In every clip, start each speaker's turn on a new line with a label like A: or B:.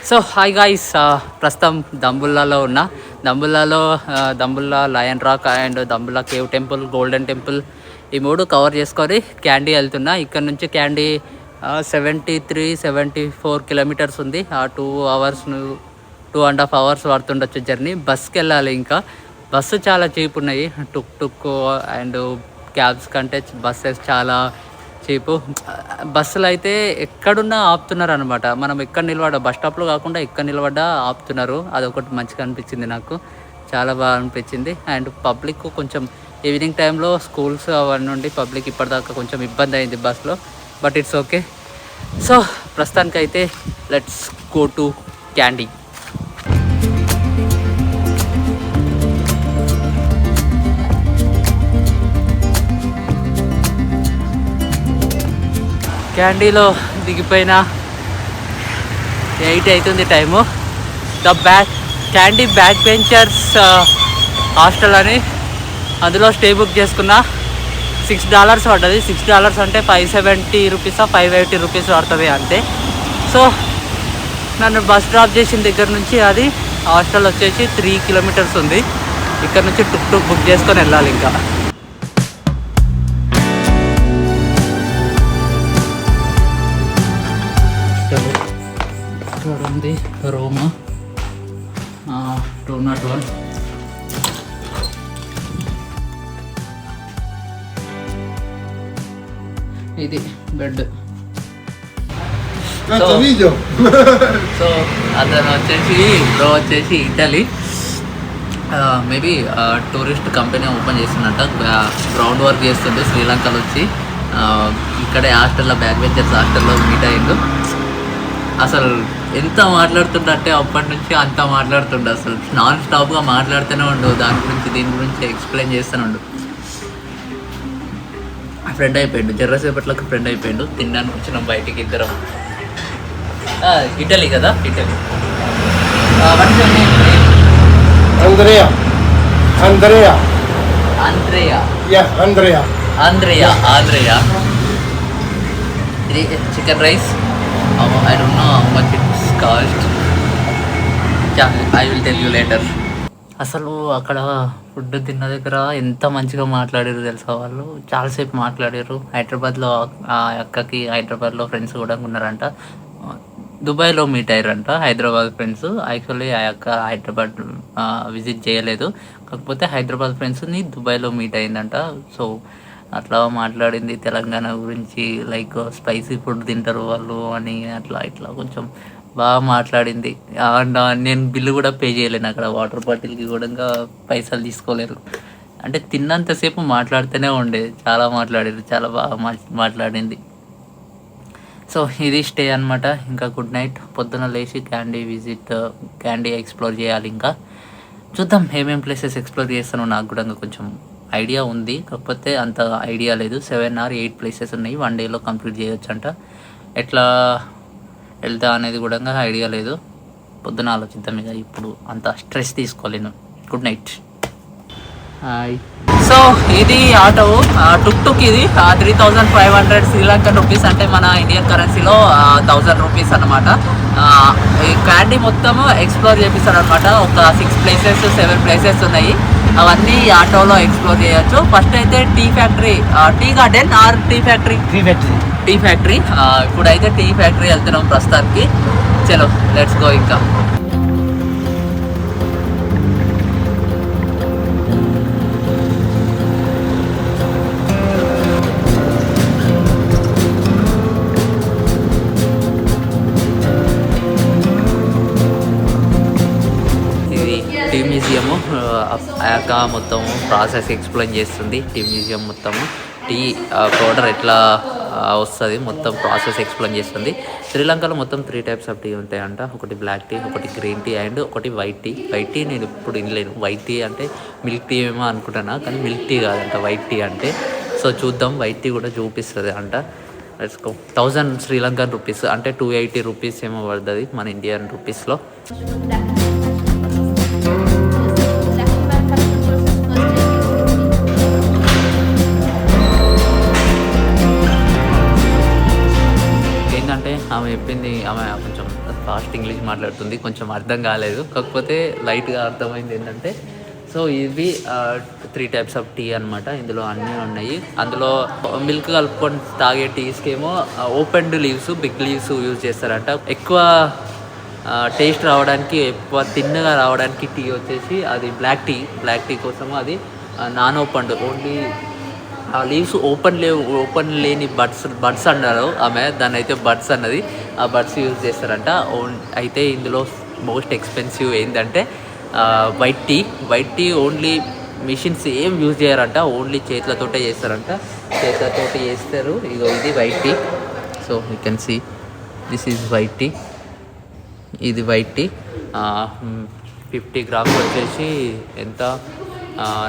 A: So hi guys, ప్రస్తుతం దంబుల్లాలో ఉన్న Dambulla lion rock and Dambulla cave temple, golden temple ఈ మూడు కవర్ చేసుకొని క్యాండీ వెళ్తున్నా. ఇక్కడ నుంచి క్యాండీ 73-74 కిలోమీటర్స్ ఉంది. 2 hours 2.5 hours పడుతుండొచ్చు జర్నీ. బస్కి వెళ్ళాలి. ఇంకా బస్సు చాలా చీప్ ఉన్నాయి. టుక్ అండ్ క్యాబ్స్ కంటే బస్సెస్ చాలా చీపు. బస్సులు అయితే ఎక్కడున్నా ఆపుతున్నారు అనమాట. మనం ఎక్కడ నిలబడ్డా, బస్ స్టాప్లో కాకుండా ఎక్కడ నిలబడ్డా ఆపుతున్నారు. అదొకటి మంచిగా అనిపించింది నాకు, చాలా బాగా అనిపించింది. అండ్ పబ్లిక్ కొంచెం ఈవినింగ్ టైంలో స్కూల్స్ అవన్నీ నుండి పబ్లిక్ ఇప్పటిదాకా కొంచెం ఇబ్బంది అయింది బస్లో, బట్ ఇట్స్ ఓకే. సో ప్రస్తుతానికైతే లెట్స్ గో టు క్యాండీ. క్యాండీలో దిగిపోయిన 8 అవుతుంది time. Candy back benchers hostel అని అందులో స్టే బుక్ చేసుకున్నా. $6 పడ్డది. $6 అంటే $570 580 పడుతుంది అంతే. సో నన్ను బస్ డ్రాప్ చేసిన దగ్గర నుంచి అది హాస్టల్ వచ్చేసి 3 kilometers ఉంది. ఇక్కడ నుంచి టుక్ బుక్ చేసుకొని వెళ్ళాలి. ఇంకా ఇక్కడ ఉంది రూమ్ 201. ఇది బెడ్. సో అతను వచ్చేసి Italy, maybe tourist company open చేస్తున్నట్ట. గ్రౌండ్ వర్క్ చేస్తుండే శ్రీలంకలో వచ్చి ఇక్కడే హాస్టల్లో బ్యాక్ బెంచర్స్ హాస్టల్లో మీట్ అయ్యిండు. అసలు ఎంత మాట్లాడుతుండే అప్పటి నుంచి అంత మాట్లాడుతుండే. అసలు నాన్ స్టాప్గా మాట్లాడుతూనే ఉండు, దీని గురించి ఎక్స్ప్లెయిన్ చేస్తూనే ఉండు. ఫ్రెండ్ అయిపోయాడు, జర్రసేపట్లకు ఫ్రెండ్ అయిపోయాడు. తినడానికి వచ్చినాం బయటికి ఇద్దరం. ఇటలీ కదా, ఇటలీ. ఆంద్రియా. ఇది chicken rice. I don't know how much it's cost. Yeah, I will tell you later. అసలు అక్కడ ఫుడ్ తిన్న దగ్గర ఎంత మంచిగా మాట్లాడారు తెలుసా వాళ్ళు. చాలాసేపు మాట్లాడారు. హైదరాబాద్లో ఆ అక్కకి హైదరాబాద్లో ఫ్రెండ్స్ కూడా ఉన్నారంట. దుబాయ్లో మీట్ అయ్యారంట హైదరాబాద్ ఫ్రెండ్స్. యాక్చువల్లీ ఆ అక్క హైదరాబాద్ విజిట్ చేయలేదు, కాకపోతే హైదరాబాద్ ఫ్రెండ్స్ని దుబాయ్లో మీట్ అయిందంట. సో అట్లా మాట్లాడింది తెలంగాణ గురించి, లైక్ స్పైసీ ఫుడ్ తింటారు వాళ్ళు అని, అట్లా ఇట్లా కొంచెం బాగా మాట్లాడింది. అండ్ నేను బిల్లు కూడా పే చేయలేను అక్కడ. వాటర్ బాటిల్కి కూడా ఇంకా పైసలు తీసుకోలేరు. అంటే తిన్నంతసేపు మాట్లాడుతూనే ఉండేది. చాలా మాట్లాడారు, చాలా బాగా మాట్లాడింది. సో ఇది స్టే అనమాట. ఇంకా గుడ్ నైట్. పొద్దున లేచి క్యాండీ ఎక్స్ప్లోర్ చేయాలి. ఇంకా చూద్దాం ఏమేమి ప్లేసెస్ ఎక్స్ప్లోర్ చేస్తానో. నాకు కూడా కొంచెం ఐడియా ఉంది, కాకపోతే అంత ఐడియా లేదు. 7 or 8 ప్లేసెస్ ఉన్నాయి. 1 dayలో కంప్లీట్ చేయొచ్చు అంట. ఎట్లా వెళ్తా అనేది కూడా ఐడియా లేదు. పొద్దున ఆలోచిద్దాం. ఇక ఇప్పుడు అంత స్ట్రెస్ తీసుకోలేను. Good night. హాయ్. సో ఇది ఆటో టుక్. ఇది 3,500 శ్రీలంకన్ రూపీస్, అంటే మన ఇండియన్ కరెన్సీలో 1,000 రూపీస్ అనమాట. ఈ క్యాండీ మొత్తం ఎక్స్ప్లోర్ చేపిస్తారు అనమాట. ఒక 6 places 7 places ఉన్నాయి. అవన్నీ ఆటోలో ఎక్స్ప్లోర్ చేయొచ్చు. ఫస్ట్ అయితే tea factory, tea garden or tea factory. ఇప్పుడైతే టీ ఫ్యాక్టరీ వెళ్తున్నాం ప్రస్తుతానికి. చలో లెట్స్ గో. ఇంకా టీ మ్యూజియము. అక్క మొత్తం ప్రాసెస్ ఎక్స్ప్లెయిన్ చేస్తుంది. టీ మ్యూజియం మొత్తము టీ పౌడర్ ఎట్లా వస్తుంది మొత్తం ప్రాసెస్ ఎక్స్ప్లెయిన్ చేస్తుంది. శ్రీలంకలో మొత్తం 3 types ఆఫ్ టీ ఉంటాయంట. ఒకటి బ్లాక్ టీ, ఒకటి గ్రీన్ టీ అండ్ ఒకటి వైట్ టీ. వైట్ టీ నేను ఎప్పుడు వినలేను. వైట్ టీ అంటే మిల్క్ టీ ఏమో అనుకుంటున్నా, కానీ మిల్క్ టీ కాదంట వైట్ టీ అంటే. సో చూద్దాం, వైట్ టీ కూడా చూపిస్తుంది అంట. Let's go. 1,000 శ్రీలంకన్ రూపీస్ అంటే 280 రూపీస్ ఏమో పడుతుంది మన ఇండియన్ రూపీస్లో. ఆమె చెప్పింది, ఆమె కొంచెం ఫాస్ట్ ఇంగ్లీష్ మాట్లాడుతుంది, కొంచెం అర్థం కాలేదు, కాకపోతే లైట్గా అర్థమైంది ఏంటంటే సో ఇవి 3 టైప్స్ ఆఫ్ టీ అనమాట. ఇందులో అన్నీ ఉన్నాయి. అందులో మిల్క్ కలుపుకొని తాగే టీస్కి ఏమో opened leaves, big leaves use చేస్తారంట. ఎక్కువ టేస్ట్ రావడానికి, ఎక్కువ తిన్నగా రావడానికి టీ వచ్చేసి అది బ్లాక్ టీ కోసము అది నాన్ ఓపెన్డ్, ఓన్లీ ఆ లీవ్స్ ఓపెన్ లేని బడ్స్ అన్నారు ఆమె, దాన్ని అయితే బడ్స్ అన్నది, ఆ బడ్స్ యూజ్ చేస్తారంట. అయితే ఇందులో మోస్ట్ ఎక్స్పెన్సివ్ ఏంటంటే వైట్ టీ ఓన్లీ మిషన్స్ ఏం యూజ్ చేయరంట, ఓన్లీ చేతులతోటే చేస్తారంట. చేతులతోటి చేస్తారు. ఇగో ఇది white tea. So you can see this is white tea. ఇది వైట్ టీ 50 grams వచ్చేసి ఎంత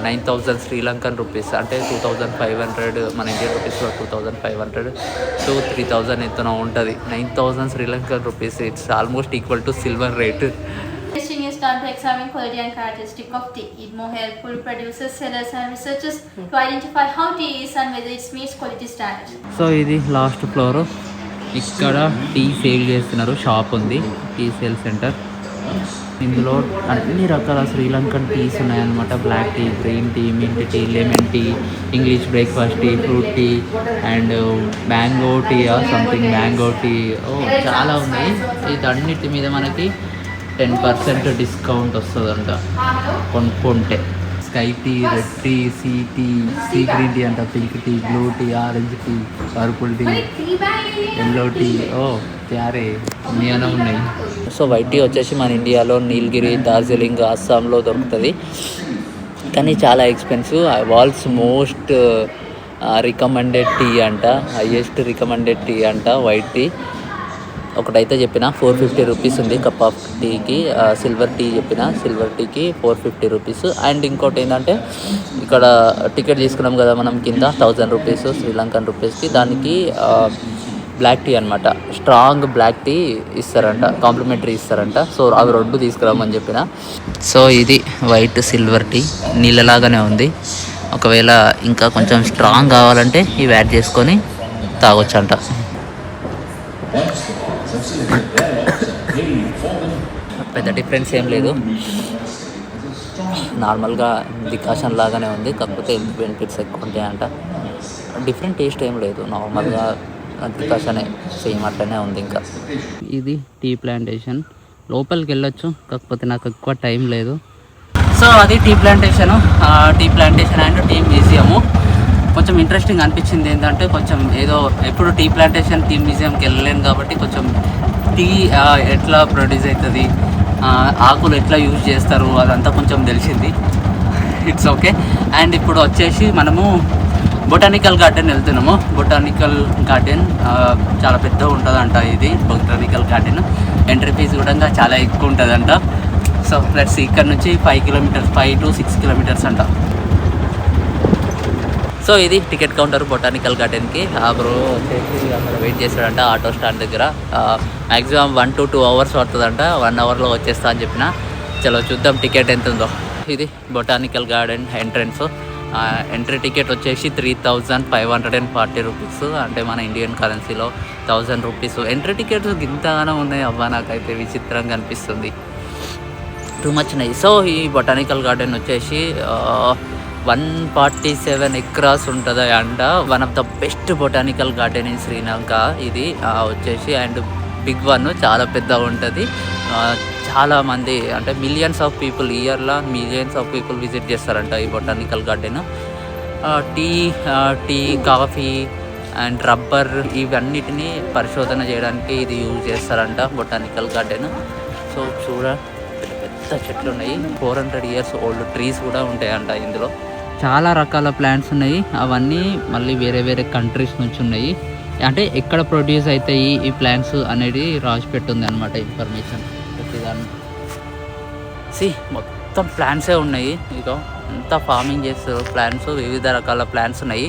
A: 9,000 శ్రీలంకన్ రూపీస్, అంటే 2,500 మన ఇండియన్ రూపీస్లో 2,500 to 3,000 ఎంతనో ఉంటుంది. 9,000 Sri Lankan rupees, it's almost equal to silver rate.
B: Testing is done to examine quality and characteristic of tea. It more helpful producers, sellers and researchers to identify how tea is and whether it meets quality standards.
A: So ఇది last floor. ఇక్కడ tea sale చేస్తున్నారు, shop ఉంది, tea sale center. ఇందులో అన్ని రకాల Sri Lankan teas ఉన్నాయన్నమాట. Black tea, green tea, mint tea, lemon tea, English breakfast tea, fruit tea and mango tea, something mango tea, చాలా ఉన్నాయి. వీటన్నిటి మీద మనకి 10% డిస్కౌంట్ వస్తుందంట కొనుక్కుంటే. Sky tea, red tea, sea green tea అంట, pink tea, blue tea, orange tea, purple tea, yellow tea, చారే నియనం ఉన్నాయి. So white tea వచ్చేసి మన ఇండియాలో నీలగిరి, డార్జిలింగ్, అస్సాంలో దొరుకుతుంది, కానీ చాలా ఎక్స్పెన్సివ్. వాల్స్ మోస్ట్ రికమెండెడ్ టీ అంట, హైయెస్ట్ రికమెండెడ్ టీ అంట వైట్ టీ. ఒకటైతే చెప్పిన 450 రూపీస్ ఉంది కప్ ఆఫ్ టీకి. సిల్వర్ టీ చెప్పిన, సిల్వర్ టీకి 450 రూపీస్. అండ్ ఇంకోటి ఏంటంటే ఇక్కడ టికెట్ తీసుకున్నాం కదా మనం కింద 1000 రూపీస్ శ్రీలంకన్ రూపీస్కి, దానికి బ్లాక్ టీ అనమాట, స్ట్రాంగ్ బ్లాక్ టీ ఇస్తారంట, కాంప్లిమెంటరీ ఇస్తారంట. సో అవి 2 తీసుకురామని చెప్పిన. సో ఇది వైట్ సిల్వర్ టీ, నీళ్ళలాగానే ఉంది. ఒకవేళ ఇంకా కొంచెం స్ట్రాంగ్ కావాలంటే ఇవి యాడ్ చేసుకొని తాగొచ్చంట. పెద్ద డిఫరెన్స్ ఏం లేదు, నార్మల్గా డికాషన్ లాగానే ఉంది, కాకపోతే హెల్త్ బెనిఫిట్స్ ఎక్కువ ఉంటాయంట. డిఫరెంట్ టేస్ట్ ఏం లేదు, నార్మల్గా డికాషనే సేమ్ అట్లనే ఉంది. ఇంకా ఇది టీ ప్లాంటేషన్, లోపలికి వెళ్ళొచ్చు, కాకపోతే నాకు ఎక్కువ టైం లేదు. సో అది tea plantation and tea museum. కొంచెం ఇంట్రెస్టింగ్ అనిపించింది ఏంటంటే, కొంచెం ఏదో ఎప్పుడు టీ ప్లాంటేషన్, టీ మ్యూజియంకి వెళ్ళలేను కాబట్టి కొంచెం టీ ఎట్లా ప్రొడ్యూస్ అవుతుంది, ఆకులు ఎట్లా యూజ్ చేస్తారు అదంతా కొంచెం తెలిసింది. It's okay. అండ్ ఇప్పుడు వచ్చేసి మనము బొటానికల్ గార్డెన్ వెళ్తున్నాము. బొటానికల్ గార్డెన్ చాలా పెద్దగా ఉంటుందంట. ఇది బొటానికల్ గార్డెన్ ఎంట్రీ ఫీజు కూడా చాలా ఎక్కువ ఉంటుందంట. సో లెట్స్ ఇక్కడ నుంచి 5 to 6 కిలోమీటర్స్ అంట. సో ఇది టికెట్ కౌంటర్ బొటానికల్ గార్డెన్కి. ఆ బ్రో వచ్చేసి అక్కడ వెయిట్ చేస్తాడంట ఆటో స్టాండ్ దగ్గర. మ్యాక్సిమం 1 to 2 hours పడుతుందంట, 1 hourలో వచ్చేస్తా అని చెప్పిన. చలో చూద్దాం టికెట్ ఎంత ఉందో. ఇది botanical garden entrance. Entry ticket వచ్చేసి 3,540 రూపీస్, అంటే మన ఇండియన్ కరెన్సీలో 1000 రూపీస్. ఎంట్రీ టికెట్స్ ఇంతగానో ఉన్నాయి అవ్వ, నాకైతే విచిత్రంగా అనిపిస్తుంది, టూ మచ్ ఉన్నాయి. సో ఈ బొటానికల్ గార్డెన్ వచ్చేసి 147 acres ఉంటుంది అంట. One of the best botanical garden in Sri Lanka ఇది వచ్చేసి. అండ్ బిగ్ వన్, చాలా పెద్దగా ఉంటుంది. చాలామంది అంటే మిలియన్స్ ఆఫ్ పీపుల్, ఇయర్లో మిలియన్స్ ఆఫ్ పీపుల్ విజిట్ చేస్తారంట ఈ botanical garden. Tea, coffee and rubber ఇవన్నిటిని పరిశోధన చేయడానికి ఇది యూజ్ చేస్తారంట బొటానికల్ గార్డెన్. సో పెద్ద చెట్లు ఉన్నాయి, 400 years ఓల్డ్ ట్రీస్ కూడా ఉంటాయంట ఇందులో. చాలా రకాల ప్లాంట్స్ ఉన్నాయి, అవన్నీ మళ్ళీ వేరే వేరే కంట్రీస్ నుంచి ఉన్నాయి. అంటే ఎక్కడ ప్రొడ్యూస్ అవుతాయి ఈ ప్లాంట్స్ అనేది రాసి పెట్టుంది అనమాట ఇన్ఫర్మేషన్. మొత్తం ప్లాంట్సే ఉన్నాయి. ఇక అంతా ఫార్మింగ్ చేస్తారు ప్లాంట్స్, వివిధ రకాల ప్లాంట్స్ ఉన్నాయి.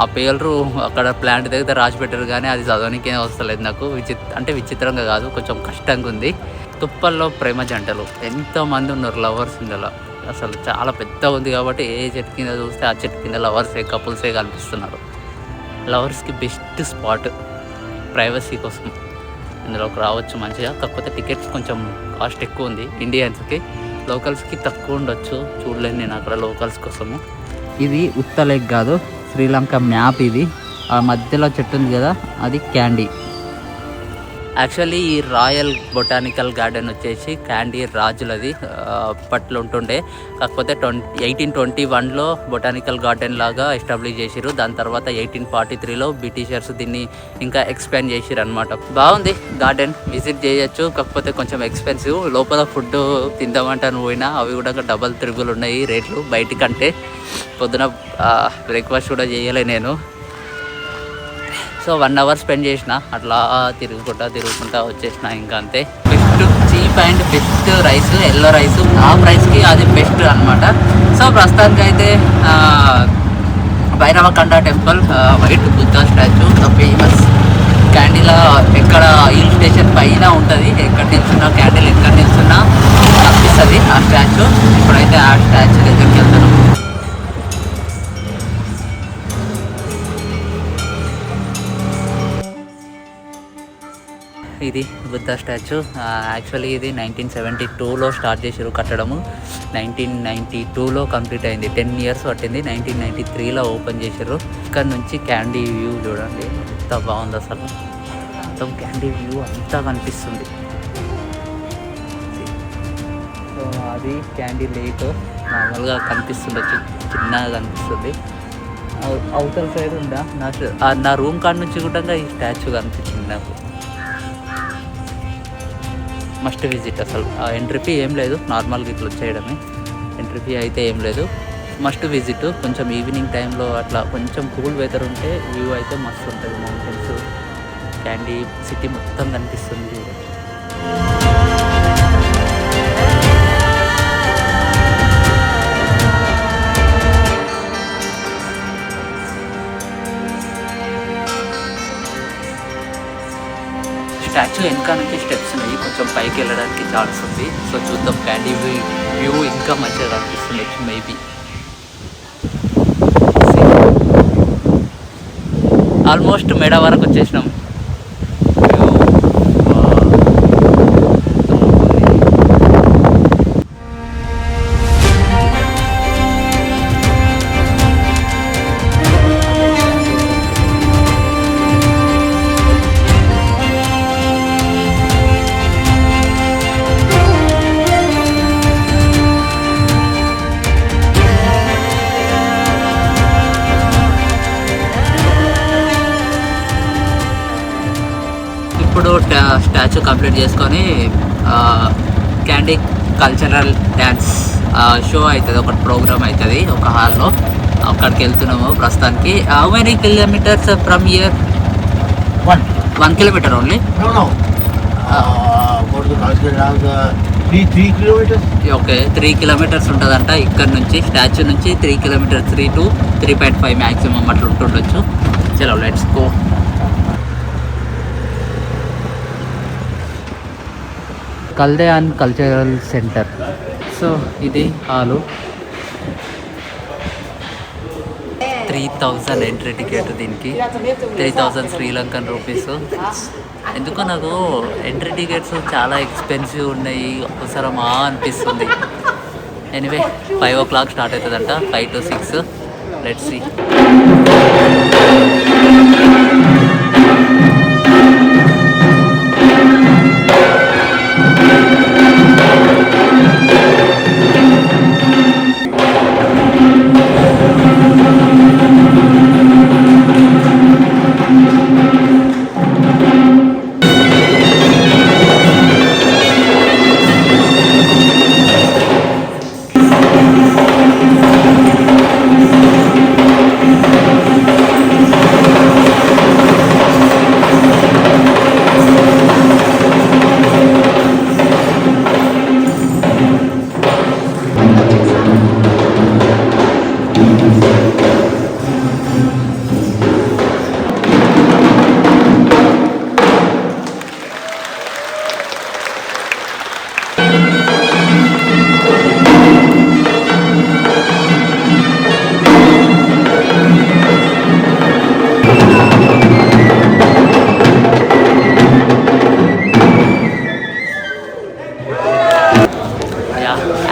A: ఆ పేర్లు అక్కడ ప్లాంట్ దగ్గర రాసి పెట్టారు, కానీ అది చదవడానికే వస్తలేదు నాకు. విచిత్రంగా కాదు, కొంచెం కష్టంగా ఉంది. తుప్పల్లో ప్రేమ జంటలు ఎంతోమంది ఉన్నారు లవర్స్ ఇందులో. అసలు చాలా పెద్దగా ఉంది కాబట్టి ఏ చెట్టు కింద చూస్తే ఆ చెట్టు కింద లవర్సే, కపుల్సే కనిపిస్తున్నారు. లవర్స్కి బెస్ట్ స్పాట్ ప్రైవసీ కోసం. ఇందులోకి రావచ్చు మంచిగా. కాకపోతే టికెట్స్ కొంచెం కాస్ట్ ఎక్కువ ఉంది ఇండియన్స్కి. లోకల్స్కి తక్కువ ఉండొచ్చు, చూడలేను నేను అక్కడ లోకల్స్ కోసము. ఇది ఉత్త లేక్ కాదు, శ్రీలంక మ్యాప్ ఇది. ఆ మధ్యలో చెట్టు ఉంది కదా, అది క్యాండీ. యాక్చువల్లీ ఈ రాయల్ బొటానికల్ గార్డెన్ వచ్చేసి క్యాండీ రాజులది అప్పట్లో ఉంటుండే. కాకపోతే 1821లో బొటానికల్ గార్డెన్ లాగా ఎస్టాబ్లిష్ చేసిరు. దాని తర్వాత 1843లో బ్రిటిషర్స్ దీన్ని ఇంకా ఎక్స్పాండ్ చేసిరు అనమాట. బాగుంది గార్డెన్, విజిట్ చేయొచ్చు. కాకపోతే కొంచెం ఎక్స్పెన్సివ్. లోపల ఫుడ్ తిందామంటాను పోయినా అవి కూడా డబల్ త్రిబుల్ ఉన్నాయి రేట్లు బయటికంటే. పొద్దున బ్రేక్ఫాస్ట్ కూడా చేయలే నేను. సో 1 అవర్ స్పెండ్ చేసిన అట్లా తిరుగుకుంటా వచ్చేసిన. ఇంకా అంతే. Best cheap and best rice, yellow rice. ఆ ప్రైస్కి అది బెస్ట్ అనమాట. సో ప్రస్తుతానికి అయితే Bhairavakanda temple, white Buddha statue, the famous candle. ఎక్కడ హిల్ స్టేషన్ పైన ఉంటుంది. ఎక్కడ నిల్చున్నా క్యాండిల్ ఎక్కడ నిల్చున్నా కనిపిస్తుంది ఆ స్టాచ్యూ. ఇప్పుడైతే ఆ స్టాచ్యూ దగ్గరికి వెళ్తున్నాం. ఇది బుద్ధ స్టాచ్యూ. యాక్చువల్లీ ఇది 1972లో స్టార్ట్ చేసారు కట్టడము. 1992లో కంప్లీట్ అయింది. 10 years పట్టింది. 1993లో ఓపెన్ చేశారు. ఇక్కడ నుంచి క్యాండీ వ్యూ చూడండి ఎంత బాగుంది అసలు. మొత్తం క్యాండీ వ్యూ అంతా కనిపిస్తుంది. సో అది క్యాండీ లేక్ నార్మల్గా కనిపిస్తుండొచ్చు, చిన్నగా కనిపిస్తుంది. అవతల సైడ్ ఉందా నా రూమ్ కాడ నుంచి కూడా ఈ స్టాచ్యూ కనిపించింది నాకు. Must visit. అసలు ఎంట్రీ ఫీ ఏం లేదు, నార్మల్గా ఇట్లా వచ్చేయడమే. ఎంట్రీ ఫీ అయితే ఏం లేదు, మస్ట్ విజిట్. కొంచెం ఈవినింగ్ టైంలో అట్లా కొంచెం కూల్ వెదర్ ఉంటే వ్యూ అయితే మస్తు ఉంటుంది. మౌంటైన్స్, క్యాండీ సిటీ మొత్తం కనిపిస్తుంది. స్టాచ్యూ వెనక నుంచి స్టెప్స్ ఉన్నాయి, కొంచెం పైకి వెళ్ళడానికి ఛాన్స్ ఉంది. సో చూద్దాం, క్యాండీ వ్యూ ఇంకా మంచిగా కనిపిస్తుంది మేబీ. ఆల్మోస్ట్ మెడ వరకు వచ్చేసినాం. ఇప్పుడు స్టాచ్యూ కంప్లీట్ చేసుకొని క్యాండీ కల్చరల్ డ్యాన్స్ షో అవుతుంది, ఒక ప్రోగ్రామ్ అవుతుంది ఒక హాల్లో. అక్కడికి వెళ్తున్నాము ప్రస్తుతానికి. How many kilometres from here? 1 kilometer only. Okay, 3 kilometers ఉంటుందంట ఇక్కడ నుంచి. స్టాచ్యూ నుంచి 3 kilometers, 3 to 3.5 మ్యాక్సిమం అట్లా ఉంటుండొచ్చు. చలో లెట్స్ గో. కల్దేయాన్ కల్చరల్ సెంటర్. సో ఇది హాలు. 3000 ఎంట్రీ టికెట్ దీనికి, 3000 శ్రీలంకన్ రూపీస్. ఎందుకో నాకు ఎంట్రీ టికెట్స్ చాలా ఎక్స్పెన్సివ్ ఉన్నాయి, అవసరమా అనిపిస్తుంది. ఎనీవే 5 o'clock స్టార్ట్ అవుతుందంట, 5 to 6. Let's see.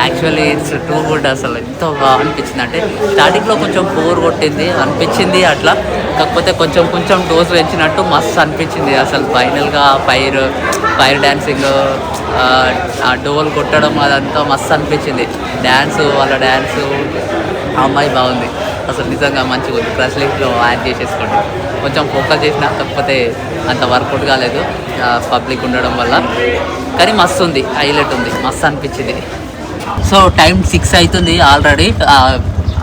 A: Actually it's too good. అసలు ఎంతో బాగా అనిపించింది. అంటే స్టార్టింగ్లో కొంచెం బోర్ కొట్టింది అనిపించింది అట్లా, కాకపోతే కొంచెం డోస్ పెంచినట్టు మస్తు అనిపించింది. అసలు ఫైనల్గా ఫైర్ డ్యాన్సింగ్, ఆ డోల్ కొట్టడం అదంతా మస్తు అనిపించింది. వాళ్ళ డ్యాన్సు, ఆ అమ్మాయి బాగుంది అసలు, నిజంగా మంచిగా ఉంది. ప్రెస్ లిస్ట్లో యాడ్ చేసేసుకోండి. కొంచెం ఫోకస్ చేసిన, కాకపోతే అంత వర్కౌట్ కాలేదు పబ్లిక్ ఉండడం వల్ల, కానీ మస్తు ఉంది, హైలైట్ ఉంది, మస్తు అనిపించింది. సో టైం 6 అవుతుంది ఆల్రెడీ.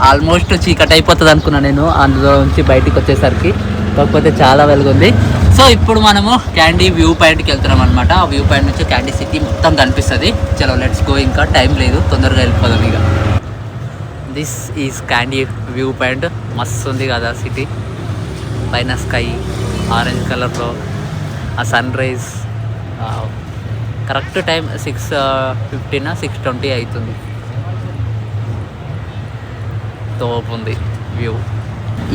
A: ఆల్మోస్ట్ చీకటి అయిపోతుంది అనుకున్నా నేను అందులో నుంచి బయటికి వచ్చేసరికి, కాకపోతే చాలా వెలుగుంది. సో ఇప్పుడు మనము క్యాండీ వ్యూ పాయింట్కి వెళ్తున్నాం అనమాట. ఆ వ్యూ పాయింట్ నుంచి క్యాండీ సిటీ మొత్తం కనిపిస్తుంది. చలో లెట్స్ గో, ఇంకా టైం లేదు, తొందరగా వెళ్ళిపోదాం ఇక. This is candy view point. మస్తు ఉంది కదా సిటీ, పైన స్కై ఆరెంజ్ కలర్లో, ఆ సన్ రైజ్. కరెక్ట్ టైం 6:15 6:20 అవుతుంది. తోపు ఉంది వ్యూ.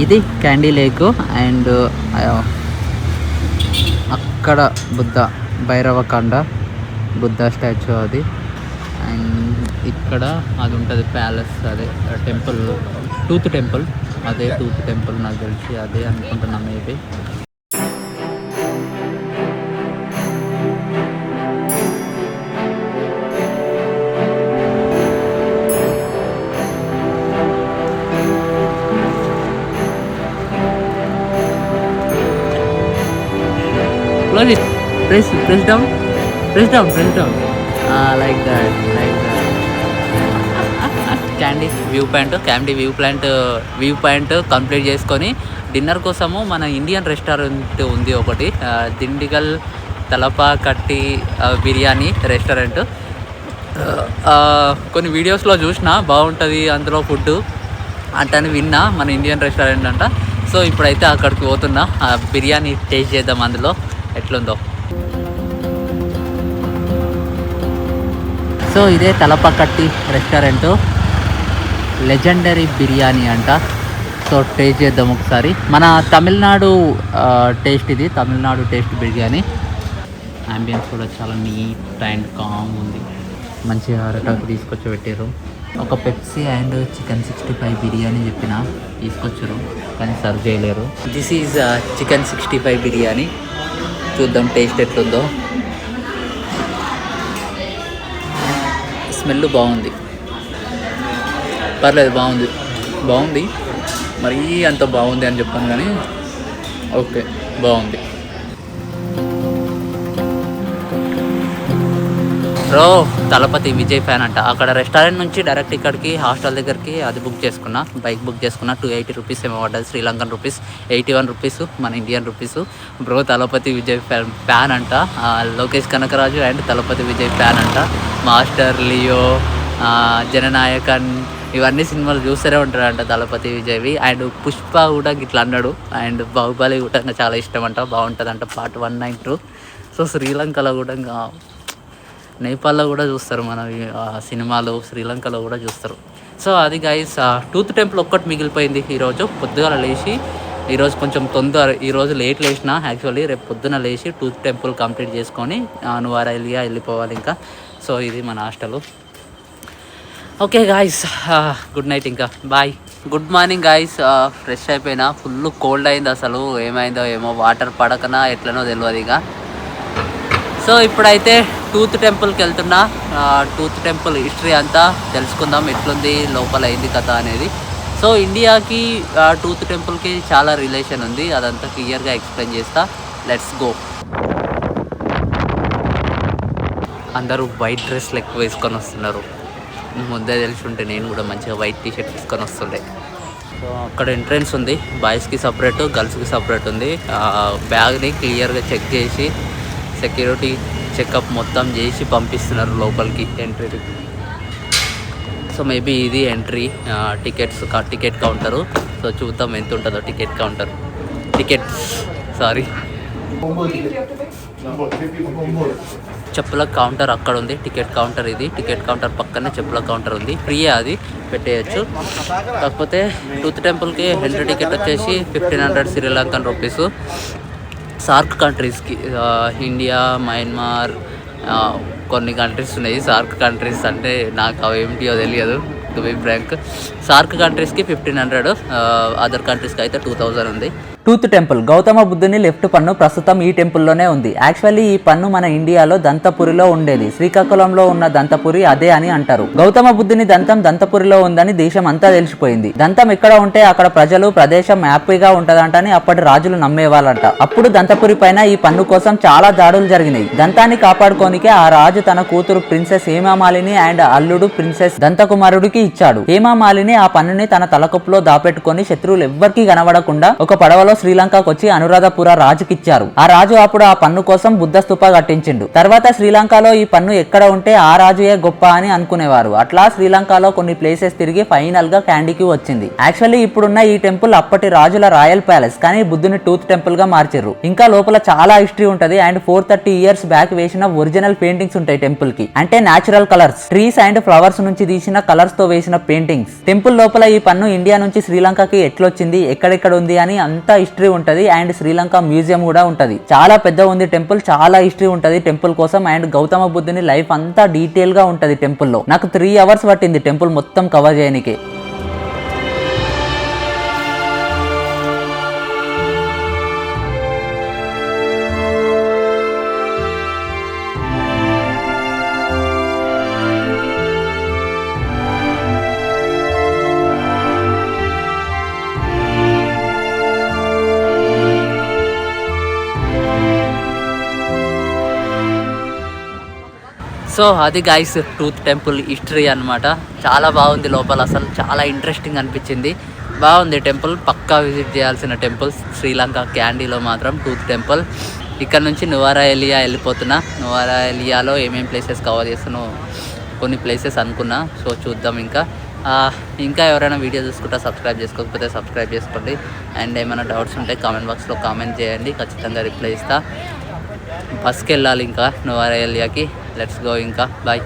A: ఇది క్యాండీ లేక్. అండ్ అక్కడ భైరవకొండ బుద్ధ స్టాచ్యూ అది. అండ్ ఇక్కడ అది ఉంటుంది ప్యాలెస్, అదే టెంపుల్, టూత్ టెంపుల్. అదే టూత్ టెంపుల్ నాకు తెలిసి అదే అనుకుంటున్నా maybe. Press down. Like that. Candy view point complete చేసుకొని డిన్నర్ కోసము మన ఇండియన్ రెస్టారెంట్ ఉంది ఒకటి, దిండిగల్ తలపాకట్టి బిర్యానీ రెస్టారెంట్. కొన్ని వీడియోస్లో చూసిన బాగుంటుంది అందులో ఫుడ్ అంటని విన్నా, మన ఇండియన్ రెస్టారెంట్ అంట. సో ఇప్పుడైతే అక్కడికి పోతున్నా, బిర్యానీ టేస్ట్ చేద్దాం అందులో ఎట్లుందో. సో ఇదే తలపకట్టి రెస్టారెంట్, లెజెండరీ బిర్యానీ అంట. సో టేస్ట్ చేద్దాం ఒకసారి. మన తమిళనాడు టేస్ట్ ఇది, తమిళనాడు టేస్ట్ బిర్యానీ. అంబియన్స్ కూడా చాలా నీట్ అండ్ కామ్ ఉంది. మంచిగా అరటాకు తీసుకొచ్చి పెట్టారు. ఒక పెప్సీ అండ్ చికెన్ 65 బిర్యానీ చెప్పిన తీసుకొచ్చారు, కానీ సర్వ్ చేయలేరు. This is chicken 65 biryani. చూద్దాం టేస్ట్ ఎట్లుందో. స్మెల్ బాగుంది, పర్లేదు, బాగుంది. మరీ అంత బాగుంది అని చెప్పాను కానీ ఓకే, బాగుంది. బ్రో తలపతి విజయ్ ఫ్యాన్ అంట. అక్కడ రెస్టారెంట్ నుంచి డైరెక్ట్ ఇక్కడికి హాస్టల్ దగ్గరికి అది బుక్ చేసుకున్నా, బైక్ బుక్ చేసుకున్నా. 280 రూపీస్ ఏమో పడ్డది, శ్రీలంకన్ రూపీస్, 81 రూపీస్ మన Indian rupees. Bro Thalapathy Vijay fan అంట, లోకేష్ కనకరాజు అండ్ తలపతి విజయ్ ఫ్యాన్ అంట. మాస్టర్, లియో, జననాయకన్ ఇవన్నీ సినిమాలు చూస్తూనే ఉంటాడంట తలపతి విజయ్వి. అండ్ పుష్ప కూడా ఇట్లా అన్నాడు. అండ్ బాహుబలి కూడా చాలా ఇష్టం అంట, బాగుంటుందంట పార్ట్ 1 and 2. సో శ్రీలంకలో కూడా, నేపాల్లో కూడా చూస్తారు మన సినిమాలు, శ్రీలంకలో కూడా చూస్తారు. సో అది గైస్, టూత్ టెంపుల్ ఒక్కటి మిగిలిపోయింది ఈరోజు. పొద్దుగాల లేచి, ఈరోజు కొంచెం ఈరోజు లేట్ లేచిన యాక్చువల్లీ. రేపు పొద్దున లేచి టూత్ టెంపుల్ కంప్లీట్ చేసుకొని నువారైలియా వెళ్ళిపోవాలి ఇంకా. సో ఇది మన hostel. Okay guys, good night, ఇంకా bye. Good morning guys. Fresh అయిపోయినా, ఫుల్ కోల్డ్ అయింది. అసలు ఏమైందో ఏమో, వాటర్ పడకనా ఎట్లనో తెలియదు ఇక. సో ఇప్పుడైతే టూత్ టెంపుల్కి వెళ్తున్నా. టూత్ టెంపుల్ హిస్టరీ అంతా తెలుసుకుందాం, ఎట్లుంది లోపల అయింది కథ అనేది. సో ఇండియాకి టూత్ టెంపుల్కి చాలా రిలేషన్ ఉంది, అదంతా క్లియర్గా ఎక్స్ప్లెయిన్ చేస్తా. Let's go. అందరూ వైట్ డ్రెస్లు ఎక్కువ వేసుకొని వస్తున్నారు. ముందే తెలిసి ఉంటే నేను కూడా మంచిగా వైట్ టీషర్ట్ తీసుకొని వస్తుండే. సో అక్కడ ఎంట్రన్స్ ఉంది, బాయ్స్కి సపరేట్, గర్ల్స్కి సపరేట్ ఉంది. బ్యాగ్ని క్లియర్గా చెక్ చేసి సెక్యూరిటీ చెకప్ మొత్తం చేసి పంపిస్తున్నారు లోపలికి ఎంట్రీకి. సో మేబీ ఇది ఎంట్రీ, టికెట్ కౌంటరు. సో చూద్దాం ఎంత ఉంటుందో చెప్పుల కౌంటర్ అక్కడ ఉంది, టికెట్ కౌంటర్ ఇది. టికెట్ కౌంటర్ పక్కనే చెప్పుల కౌంటర్ ఉంది, ఫ్రీ, అది పెట్టేయచ్చు. కాకపోతే టూత్ టెంపుల్కి ఎంట్రీ టికెట్ వచ్చేసి 1500 శ్రీలంకన్ రూపీస్. సార్క్ కంట్రీస్కి, ఇండియా, మయన్మార్, కొన్ని కంట్రీస్ ఉన్నాయి. సార్క్ కంట్రీస్ అంటే నాకు అవి ఏమిటియో తెలియదు టు బి ఫ్రాంక్. సార్క్ కంట్రీస్కి 1500, అదర్ కంట్రీస్కి అయితే 2000 ఉంది.
C: టూత్ టెంపుల్, గౌతమ బుద్ధుని లెఫ్ట్ పన్ను ప్రస్తుతం ఈ టెంపుల్లోనే ఉంది. యాక్చువల్లీ ఈ పన్ను మన ఇండియాలో దంతపురిలో ఉండేది. శ్రీకాకుళంలో ఉన్న దంతపురి అదే అని అంటారు. గౌతమ బుద్ధుని దంతం దంతపురిలో ఉందని దేశం అంతా తెలిసిపోయింది. దంతం ఎక్కడ ఉంటే అక్కడ ప్రజలు ప్రదేశం హ్యాపీగా ఉంటదంటని అప్పటి రాజులు నమ్మేవాళ్ళంట. అప్పుడు దంతపురి పైన ఈ పన్ను కోసం చాలా దాడులు జరిగినాయి. దంతాన్ని కాపాడుకోనికే ఆ రాజు తన కూతురు ప్రిన్సెస్ హేమామాలిని అండ్ అల్లుడు ప్రిన్సెస్ దంతకుమారుడికి ఇచ్చాడు. హేమామాలిని ఆ పన్నుని తన తలకొప్పులో దాపెట్టుకొని శత్రువులు ఎవ్వరికీ కనబడకుండా ఒక పడవలో శ్రీలంకకు వచ్చి అనురాధపుర రాజుకిచ్చారు. ఆ రాజు అప్పుడు ఆ పన్ను కోసం బుద్ధ స్తూప కట్టించిండు. తర్వాత శ్రీలంకలో ఈ పన్ను ఎక్కడ ఉంటే ఆ రాజుయే గొప్ప అని అనుకునేవారు. అట్లా శ్రీలంకలో కొన్ని ప్లేసెస్ తిరిగి ఫైనల్ గా క్యాండీకి వచ్చింది. యాక్చువల్లీ ఇప్పుడున్న ఈ టెంపుల్ అప్పటి రాజుల రాయల్ ప్యాలెస్, కానీ బుద్ధుని టూత్ టెంపుల్ గా మార్చారు. ఇంకా లోపల చాలా హిస్టరీ ఉంటది అండ్ 430 years బ్యాక్ వేసిన ఒరిజినల్ పెయింటింగ్స్ ఉంటాయి టెంపుల్ కి. అంటే natural colours, trees and flowers నుంచి తీసిన కలర్స్ తో వేసిన పెయింటింగ్స్. టెంపుల్ లోపల ఈ పన్ను ఇండియా నుంచి శ్రీలంకకి ఎట్లొచ్చింది, ఎక్కడెక్కడ ఉంది అని అంతా హిస్టరీ ఉంటది. అండ్ శ్రీలంక మ్యూజియం కూడా ఉంటది. చాలా పెద్ద ఉంది టెంపుల్, చాలా హిస్టరీ ఉంటది టెంపుల్ కోసం. అండ్ గౌతమ బుద్ధుని లైఫ్ అంతా డీటెయిల్ గా ఉంటది టెంపుల్ లో. నాకు 3 hours పట్టింది టెంపుల్ మొత్తం కవర్ చేయడానికి.
A: సో అది గైస్ టూత్ టెంపుల్ హిస్టరీ అనమాట. చాలా బాగుంది లోపల, అసలు చాలా ఇంట్రెస్టింగ్ అనిపించింది. బాగుంది టెంపుల్, పక్కా విజిట్ చేయాల్సిన టెంపుల్ శ్రీలంక క్యాండీలో మాత్రం టూత్ టెంపుల్. ఇక్కడ నుంచి నువారా ఎలియా వెళ్ళిపోతున్నా. నువారా ఎలియాలో ఏమేమి ప్లేసెస్ కవర్ చేస్తానో కొన్ని ప్లేసెస్ అనుకున్నా. సో చూద్దాం. ఇంకా ఎవరైనా వీడియో చూసుకుంటే సబ్స్క్రైబ్ చేసుకోకపోతే సబ్స్క్రైబ్ చేసుకోండి. అండ్ ఏమైనా డౌట్స్ ఉంటే కామెంట్ బాక్స్లో కామెంట్ చేయండి, ఖచ్చితంగా రిప్లై ఇస్తా. బస్కి వెళ్ళాలి ఇంకా నువారా ఎలియాకి. లెట్స్ గో ఇంకా. బాయ్.